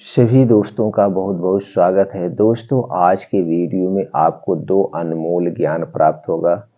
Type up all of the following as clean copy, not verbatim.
सभी दोस्तों का बहुत बहुत स्वागत है। दोस्तों, आज के वीडियो में आपको दो अनमोल ज्ञान प्राप्त होगा।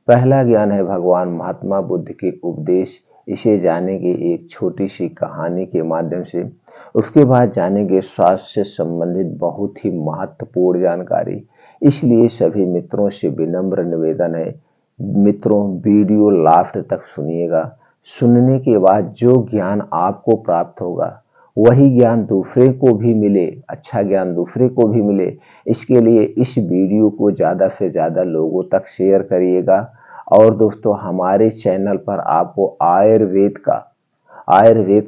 पहला ज्ञान है भगवान महात्मा बुद्ध के उपदेश। इसे जानेंगे एक छोटी सी कहानी के माध्यम से। उसके बाद जानेंगे स्वास्थ्य से संबंधित बहुत ही महत्वपूर्ण जानकारी। इसलिए सभी मित्रों से विनम्र निवेदन है, मित्रों वीडियो लास्ट तक सुनिएगा। सुनने के बाद जो ज्ञान आपको प्राप्त होगा वही ज्ञान दूसरे को भी मिले, अच्छा ज्ञान दूसरे को भी मिले। इसके लिए इस वीडियो को ज़्यादा से ज़्यादा लोगों तक शेयर करिएगा। और दोस्तों, हमारे चैनल पर आपको आयुर्वेद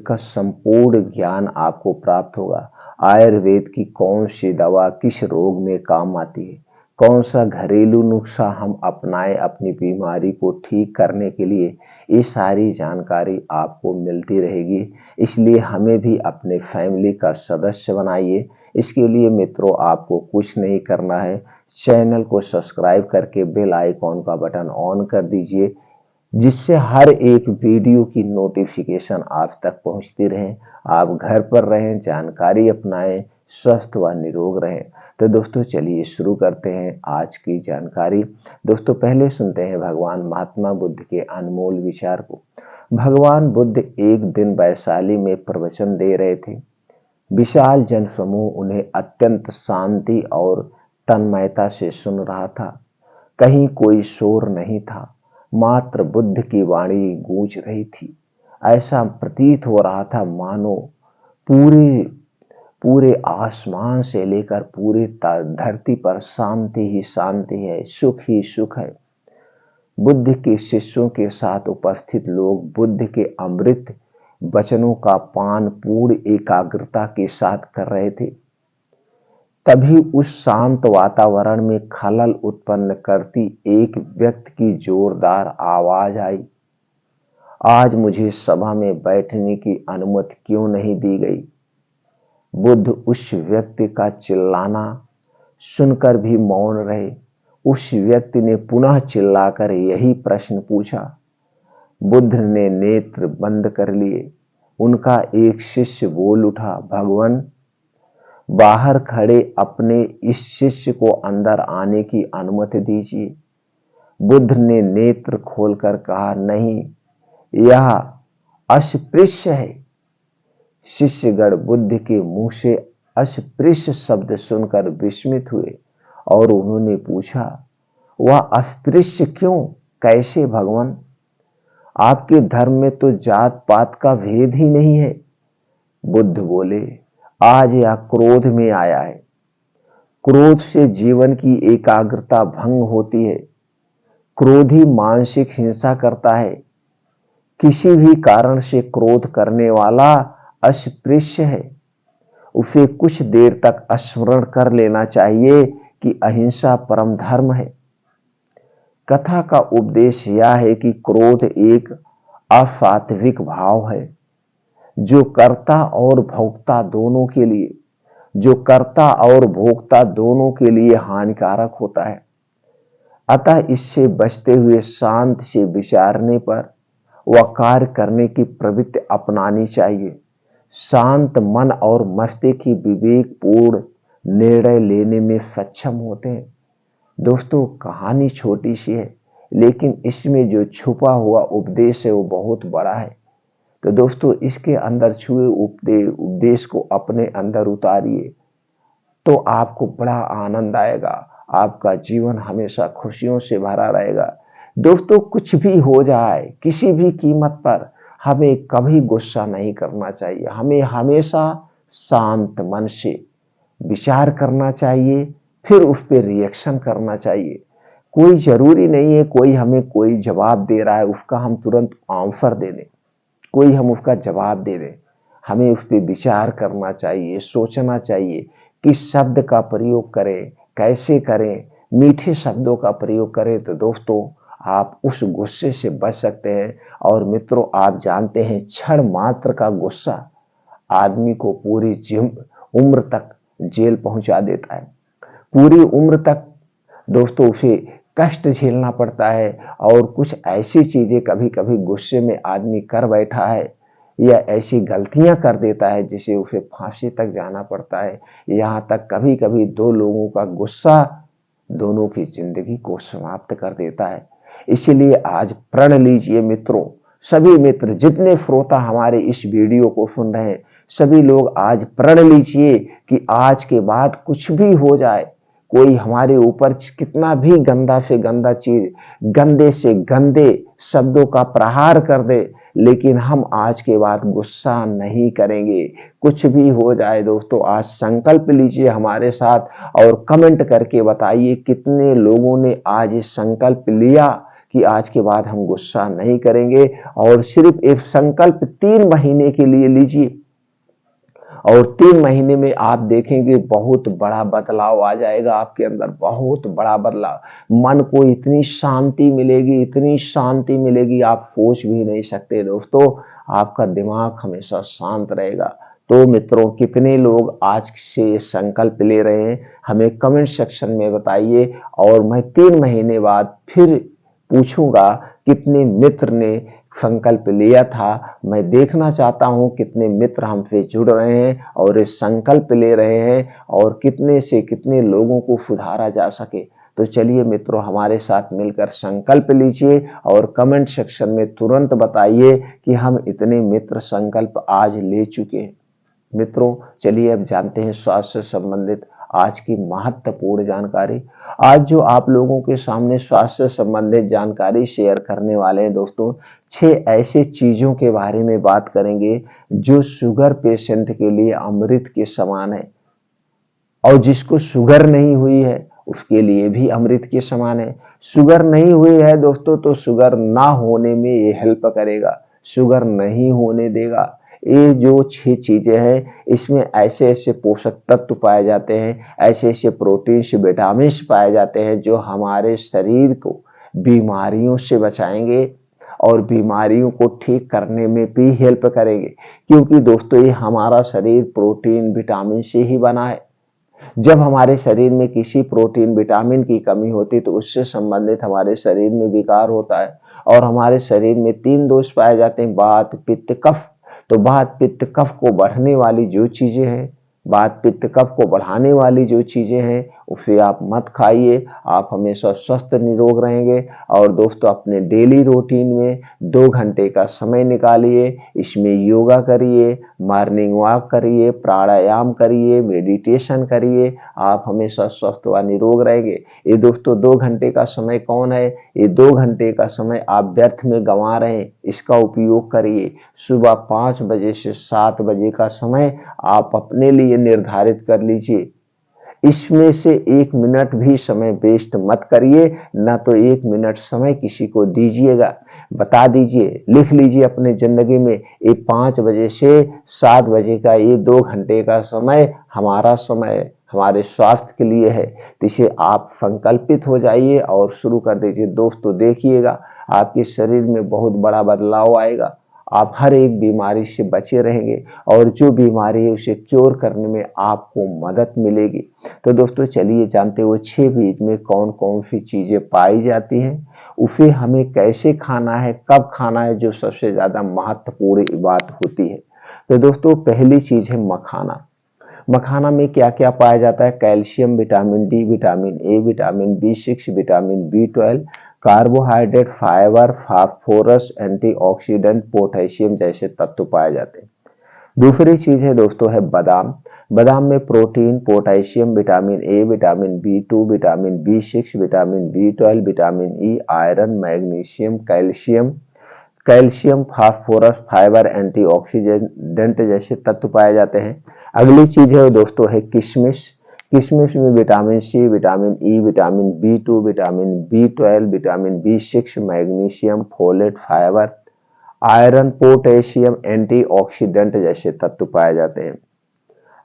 का संपूर्ण ज्ञान आपको प्राप्त होगा। आयुर्वेद की कौन सी दवा किस रोग में काम आती है, कौन सा घरेलू नुस्खा हम अपनाएं अपनी बीमारी को ठीक करने के लिए, ये सारी जानकारी आपको मिलती रहेगी। इसलिए हमें भी अपने फैमिली का सदस्य बनाइए। इसके लिए मित्रों आपको कुछ नहीं करना है, चैनल को सब्सक्राइब करके बेल आइकॉन का बटन ऑन कर दीजिए, जिससे हर एक वीडियो की नोटिफिकेशन आप तक पहुंचती रहे। आप घर पर रहें, जानकारी अपनाएं, स्वस्थ व निरोग रहें। तो दोस्तों चलिए शुरू करते हैं आज की जानकारी। दोस्तों पहले सुनते हैं भगवान महात्मा बुद्ध के अनमोल विचार को। भगवान बुद्ध एक दिन वैशाली में प्रवचन दे रहे थे। विशाल जनसमूह उन्हें अत्यंत शांति और तन्मयता से सुन रहा था। कहीं कोई शोर नहीं था, मात्र बुद्ध की वाणी गूंज रही थी। ऐसा प्रतीत हो रहा था मानो पूरे पूरे आसमान से लेकर पूरे धरती पर शांति ही शांति है, सुख ही सुख है। बुद्ध के शिष्यों के साथ उपस्थित लोग बुद्ध के अमृत वचनों का पान पूर्ण एकाग्रता के साथ कर रहे थे। तभी उस शांत वातावरण में खलल उत्पन्न करती एक व्यक्ति की जोरदार आवाज आई। आज मुझे सभा में बैठने की अनुमति क्यों नहीं दी गई? बुद्ध उस व्यक्ति का चिल्लाना सुनकर भी मौन रहे। उस व्यक्ति ने पुनः चिल्लाकर यही प्रश्न पूछा। बुद्ध ने नेत्र बंद कर लिए। उनका एक शिष्य बोल उठा, भगवान, बाहर खड़े अपने इस शिष्य को अंदर आने की अनुमति दीजिए। बुद्ध ने नेत्र खोलकर कहा, नहीं, यह अस्पृश्य है। शिष्यगण बुद्ध के मुंह से अस्पृश्य शब्द सुनकर विस्मित हुए और उन्होंने पूछा, वह अस्पृश्य क्यों, कैसे भगवान? आपके धर्म में तो जात पात का भेद ही नहीं है। बुद्ध बोले, आज यह क्रोध में आया है। क्रोध से जीवन की एकाग्रता भंग होती है। क्रोधी मानसिक हिंसा करता है। किसी भी कारण से क्रोध करने वाला अस्पृश्य है। उसे कुछ देर तक स्मरण कर लेना चाहिए कि अहिंसा परम धर्म है। कथा का उपदेश यह है कि क्रोध एक असात्विक भाव है जो कर्ता और भोक्ता दोनों के लिए हानिकारक होता है। अतः इससे बचते हुए शांत से विचारने पर व कार्य करने की प्रवृत्ति अपनानी चाहिए। शांत मन और मस्तिष्क ही विवेकपूर्ण निर्णय लेने में सक्षम होते हैं। दोस्तों, कहानी छोटी सी है, लेकिन इसमें जो छुपा हुआ उपदेश है वो बहुत बड़ा है। तो दोस्तों, इसके अंदर छुए उपदेश को अपने अंदर उतारिए तो आपको बड़ा आनंद आएगा। आपका जीवन हमेशा खुशियों से भरा रहेगा। दोस्तों, कुछ भी हो जाए, किसी भी कीमत पर हमें कभी गुस्सा नहीं करना चाहिए। हमें हमेशा शांत मन से विचार करना चाहिए, फिर उस पर रिएक्शन करना चाहिए। कोई जरूरी नहीं है कोई हमें कोई जवाब दे रहा है उसका हम तुरंत आंसर दे दें, कोई हम उसका जवाब दे दें। हमें उस पर विचार करना चाहिए, सोचना चाहिए किस शब्द का प्रयोग करें, कैसे करें, मीठे शब्दों का प्रयोग करें। तो दोस्तों, आप उस गुस्से से बच सकते हैं। और मित्रों, आप जानते हैं क्षण मात्र का गुस्सा आदमी को पूरी उम्र तक जेल पहुंचा देता है। पूरी उम्र तक दोस्तों उसे कष्ट झेलना पड़ता है। और कुछ ऐसी चीजें कभी कभी गुस्से में आदमी कर बैठा है या ऐसी गलतियां कर देता है जिसे उसे फांसी तक जाना पड़ता है। यहाँ तक कभी कभी दो लोगों का गुस्सा दोनों की जिंदगी को समाप्त कर देता है। इसीलिए आज प्रण लीजिए मित्रों, सभी मित्र जितने श्रोता हमारे इस वीडियो को सुन रहे हैं, सभी लोग आज प्रण लीजिए कि आज के बाद कुछ भी हो जाए, कोई हमारे ऊपर कितना भी गंदा से गंदा चीज, गंदे से गंदे शब्दों का प्रहार कर दे, लेकिन हम आज के बाद गुस्सा नहीं करेंगे। कुछ भी हो जाए दोस्तों, आज संकल्प लीजिए हमारे साथ और कमेंट करके बताइए कितने लोगों ने आज ये संकल्प लिया कि आज के बाद हम गुस्सा नहीं करेंगे। और सिर्फ एक संकल्प 3 महीने के लिए लीजिए और 3 महीने में आप देखेंगे बहुत बड़ा बदलाव आ जाएगा आपके अंदर, बहुत बड़ा बदलाव। मन को इतनी शांति मिलेगी, इतनी शांति मिलेगी, आप सोच भी नहीं सकते दोस्तों। आपका दिमाग हमेशा शांत रहेगा। तो मित्रों, कितने लोग आज से संकल्प ले रहे हैं हमें कमेंट सेक्शन में बताइए। और मैं 3 महीने बाद फिर पूछूंगा कितने मित्र ने संकल्प लिया था। मैं देखना चाहता हूं कितने मित्र हमसे जुड़ रहे हैं और इस संकल्प ले रहे हैं और कितने से कितने लोगों को सुधारा जा सके। तो चलिए मित्रों, हमारे साथ मिलकर संकल्प लीजिए और कमेंट सेक्शन में तुरंत बताइए कि हम इतने मित्र संकल्प आज ले चुके हैं। मित्रों, चलिए अब जानते हैं स्वास्थ्य से संबंधित आज की महत्वपूर्ण जानकारी। आज जो आप लोगों के सामने स्वास्थ्य से संबंधित जानकारी शेयर करने वाले हैं दोस्तों, 6 ऐसे चीजों के बारे में बात करेंगे जो शुगर पेशेंट के लिए अमृत के समान है और जिसको शुगर नहीं हुई है उसके लिए भी अमृत के समान है। शुगर नहीं हुई है दोस्तों तो शुगर ना होने में ये हेल्प करेगा, शुगर नहीं होने देगा। ये जो 6 चीजें हैं, इसमें ऐसे ऐसे पोषक तत्व पाए जाते हैं, ऐसे ऐसे प्रोटीन्स, विटामिन्स पाए जाते हैं जो हमारे शरीर को बीमारियों से बचाएंगे और बीमारियों को ठीक करने में भी हेल्प करेंगे। क्योंकि दोस्तों, ये हमारा शरीर प्रोटीन विटामिन से ही बना है। जब हमारे शरीर में किसी प्रोटीन विटामिन की कमी होती है तो उससे संबंधित हमारे शरीर में विकार होता है। और हमारे शरीर में 3 दोष पाए जाते हैं, वात, पित्त, कफ। तो वात, पित्त, कफ को बढ़ने वाली जो चीजें हैं, वात, पित्त, कफ को बढ़ाने वाली जो चीजें हैं, उसे आप मत खाइए। आप हमेशा स्वस्थ निरोग रहेंगे। और दोस्तों, अपने डेली रूटीन में 2 घंटे का समय निकालिए, इसमें योगा करिए, मॉर्निंग वॉक करिए, प्राणायाम करिए, मेडिटेशन करिए। आप हमेशा स्वस्थ व निरोग रहेंगे। ये दोस्तों 2 घंटे का समय कौन है, ये 2 घंटे का समय आप व्यर्थ में गंवा रहे हैं, इसका उपयोग करिए। सुबह 5 बजे से 7 बजे का समय आप अपने लिए निर्धारित कर लीजिए। इसमें से 1 मिनट भी समय वेस्ट मत करिए, ना तो 1 मिनट समय किसी को दीजिएगा। बता दीजिए, लिख लीजिए अपने जिंदगी में, ये 5 बजे से 7 बजे का ये 2 घंटे का समय हमारा समय हमारे स्वास्थ्य के लिए है। तो इसे आप संकल्पित हो जाइए और शुरू कर दीजिए। दोस्तों देखिएगा, आपके शरीर में बहुत बड़ा बदलाव आएगा। आप हर एक बीमारी से बचे रहेंगे और जो बीमारी है उसे क्योर करने में आपको मदद मिलेगी। तो दोस्तों चलिए जानते हुए 6 बीज में कौन कौन सी चीजें पाई जाती हैं, उसे हमें कैसे खाना है, कब खाना है, जो सबसे ज्यादा महत्वपूर्ण बात होती है। तो दोस्तों पहली चीज है मखाना। मखाना में क्या क्या पाया जाता है? Calcium, vitamin D, vitamin A, vitamin B6, vitamin B12, carbohydrate, fibre, phosphorus, antioxidant, potassium जैसे तत्व पाए जाते हैं। दूसरी चीज है दोस्तों है बादाम। बादाम में protein, potassium, vitamin A, vitamin बी2, vitamin B6, vitamin B12, vitamin E, iron, magnesium, calcium, phosphorus, fibre, antioxidant जैसे तत्व पाए जाते हैं। अगली चीज है दोस्तों है किशमिश। किशमिश में vitamin C, vitamin E, vitamin बी2, vitamin B12, vitamin B6, magnesium, folate, fibre, iron, potassium, antioxidant जैसे तत्व पाए जाते हैं।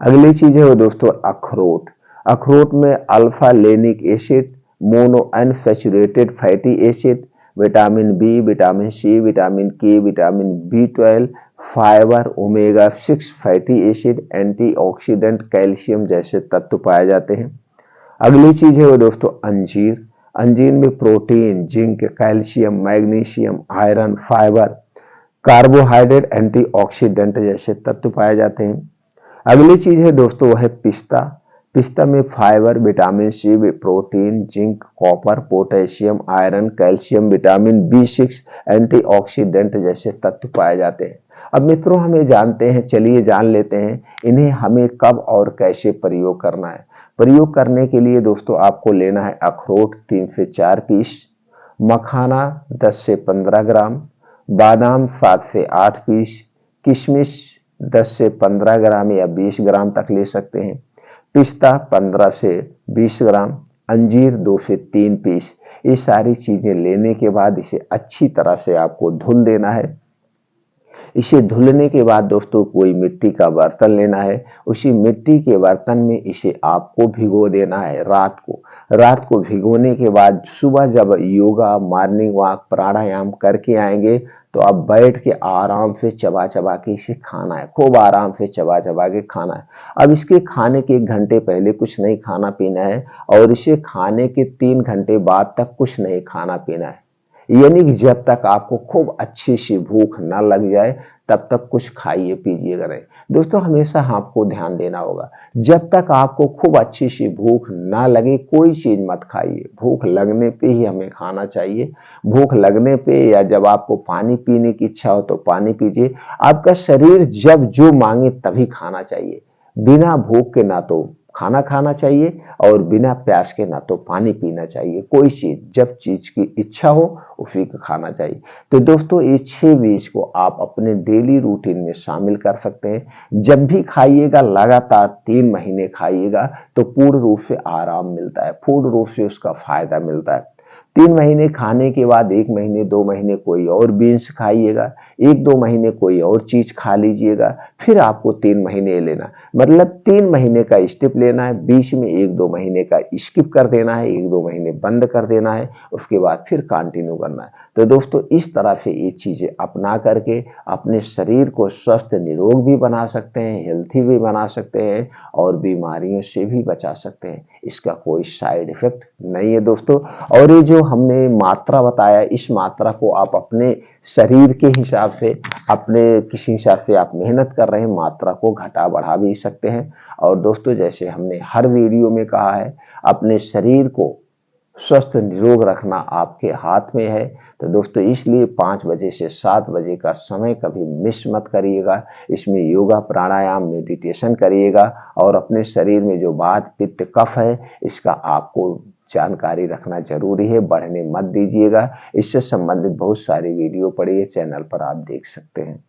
अगली चीज है वो दोस्तों अखरोट। अखरोट में alpha linolenic acid, monounsaturated fatty acid, vitamin B, vitamin C, vitamin K, vitamin बी12, fibre, omega 6 fatty acid, antioxidant, calcium जैसे तत्व पाए जाते हैं। अगली चीज है वो दोस्तों अंजीर। अंजीर में protein, zinc, calcium, magnesium, iron, fibre, carbohydrate, antioxidant जैसे तत्व पाए जाते हैं। अगली चीज है दोस्तों वह है पिस्ता। पिस्ता में fibre, vitamin C, protein, zinc, copper, potassium, iron, calcium, vitamin बी6, एंटीऑक्सीडेंट जैसे तत्व पाए जाते हैं। अब मित्रों हम ये जानते हैं, चलिए जान लेते हैं इन्हें हमें कब और कैसे प्रयोग करना है। प्रयोग करने के लिए दोस्तों आपको लेना है अखरोट 3 से 4 पीस, मखाना 10 से 15 ग्राम, बादाम 7 से 8 पीस, किशमिश 10 से 15 ग्राम या 20 ग्राम तक ले सकते हैं, पिस्ता 15 से 20 ग्राम, अंजीर 2 से 3 पीस। ये सारी चीजें लेने के बाद इसे अच्छी तरह से आपको धुल देना है। इसे धुलने के बाद दोस्तों कोई मिट्टी का बर्तन लेना है, उसी मिट्टी के बर्तन में इसे आपको भिगो देना है रात को। रात को भिगोने के बाद सुबह जब योगा, मॉर्निंग वॉक, प्राणायाम करके आएंगे तो अब बैठ के आराम से चबा चबा के इसे खाना है, खूब आराम से चबा चबा के खाना है। अब इसके खाने के 1 घंटे पहले कुछ नहीं खाना पीना है और इसे खाने के 3 घंटे बाद तक कुछ नहीं खाना पीना है। यानी कि जब तक आपको खूब अच्छी सी भूख ना लग जाए तब तक कुछ खाइए पीजिएगा नहीं। दोस्तों हमेशा आपको ध्यान देना होगा, जब तक आपको खूब अच्छी सी भूख ना लगे कोई चीज मत खाइए। भूख लगने पे ही हमें खाना चाहिए। भूख लगने पे या जब आपको पानी पीने की इच्छा हो तो पानी पीजिए। आपका शरीर जब जो मांगे तभी खाना चाहिए। बिना भूख के ना तो खाना खाना चाहिए और बिना प्यास के ना तो पानी पीना चाहिए। कोई चीज जब चीज की इच्छा हो उसी को खाना चाहिए। तो दोस्तों ये 6 बीज को आप अपने डेली रूटीन में शामिल कर सकते हैं। जब भी खाइएगा लगातार 3 महीने खाइएगा तो पूर्ण रूप से आराम मिलता है, पूर्ण रूप से उसका फायदा मिलता है। 3 महीने खाने के बाद 1 महीने 2 महीने कोई और बीन्स खाइएगा, 1-2 महीने कोई और चीज खा लीजिएगा, फिर आपको 3 महीने लेना, मतलब 3 महीने का स्टेप लेना है, बीच में 1-2 महीने का स्किप कर देना है, 1-2 महीने बंद कर देना है, उसके बाद फिर कंटिन्यू करना है। तो दोस्तों इस तरह से ये चीजें अपना करके अपने शरीर को स्वस्थ निरोग भी बना सकते हैं, हेल्थी भी बना सकते हैं और बीमारियों से भी बचा सकते हैं। इसका कोई साइड इफेक्ट नहीं है दोस्तों। और ये जो हमने मात्रा बताया, इस मात्रा को आप अपने शरीर के हिसाब से, अपने किसी हिसाब से आप मेहनत कर रहे हैं, मात्रा को घटा बढ़ा भी सकते हैं। और दोस्तों जैसे हमने हर वीडियो में कहा है, अपने शरीर को स्वस्थ निरोग रखना आपके हाथ में है। तो दोस्तों इसलिए 5 बजे से 7 बजे का समय कभी मिस मत करिएगा। इसमें योगा, प्राणायाम, मेडिटेशन करिएगा और अपने शरीर में जो वात, पित्त, कफ है इसका आपको जानकारी रखना जरूरी है, बढ़ने मत दीजिएगा। इससे संबंधित बहुत सारी वीडियो पड़ी है, चैनल पर आप देख सकते हैं।